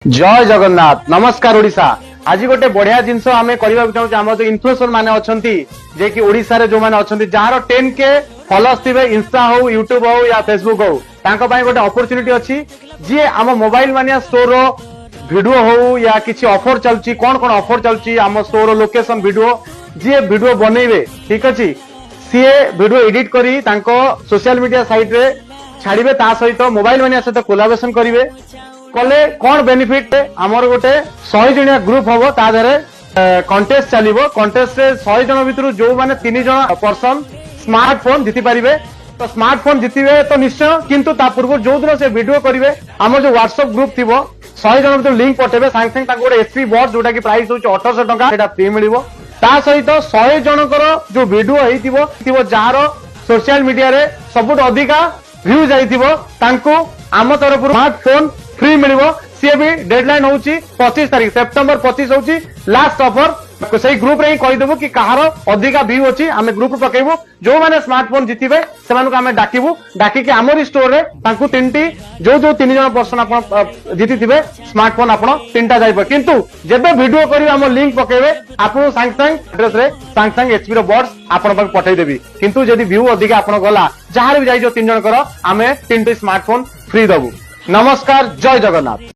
जय जगन्नाथ नमस्कार ओडिशा आज गोटे बढ़िया जिनस आम करने चाहूँ आम जो इन्फ्लुएंसर माने अच्छी जे कि ओडिशा रे जो माने अच्छी जार 10K फॉलोअर्स थे इंस्टा हो यूट्यूब हो या फेसबुक हो तांको पाई गोटे अपॉर्चुनिटी अच्छी जी आम मोबाइल मानिया स्टोर वीडियो हो या किसी ऑफर चलची कौन कौन ऑफर चलची आम स्टोर लोकेशन वीडियो जी वीडियो बनइबे ठीक अच्छी सी वीडियो एडिट करी तांको सोशल मीडिया साइट रे छाड़िबे ता सहित मोबाइल मानिया सहित कोलाबोरेशन करिवे कले कौन बेनिफिट आमर गोटे 100 जणिया ग्रुप हम ताधरे कंटेस्ट चलो कंटेस्ट 100 जन भितर जो माने 3 जन पर्सन स्मार्टफोन जीति पारिबे तो स्मार्टफोन जीतिबे तो निश्चय किंतु ता पूर्व जो दिन से वीडियो करिवे आमर जो व्हाट्सएप ग्रुप थिबो 100 जन भितर लिंक पठेबे सांग सांग ताको गोटे एचपी बॉट जोटा कि प्राइस होची 1800 टका सेटा फ्री मिलिबो ता सहित 100 जनकर जो वीडियो हेइतिबो जार सोशल मीडिया रे सबुठ अधिका व्यू जाइतिबो तांको आम तरफ स्मार्टफोन फ्री मिलिबो सी भी डेडलाइन होची 25 तारीख सेप्टेम्बर 25 होची लास्ट ऑफर से ग्रुप रे ही कहीदेबू कि कहार अधिका व्यू अच्छी आम ग्रुप पकेबू जो माने स्मार्टफोन जीतिबे सेमानकु आमे डाकिबू डाकी के आमरी स्टोर रे तांकु तीनटी जो 3 जन पर्सन आपण जीतिथिबे स्मार्टफोन आपण तीनटा जाइबो किंतु जेबे वीडियो करी हम लिंक पकेबे आपण सांग सांग एड्रेस रे सांग सांग एचपी रो बॉट्स आपण पर पठै देबी किंतु जदी व्यू अधिका आपण गला जहार भी जाई जो 3 जन कर आमे तीनटी स्मार्टफोन फ्री दबू नमस्कार जय जगन्नाथ।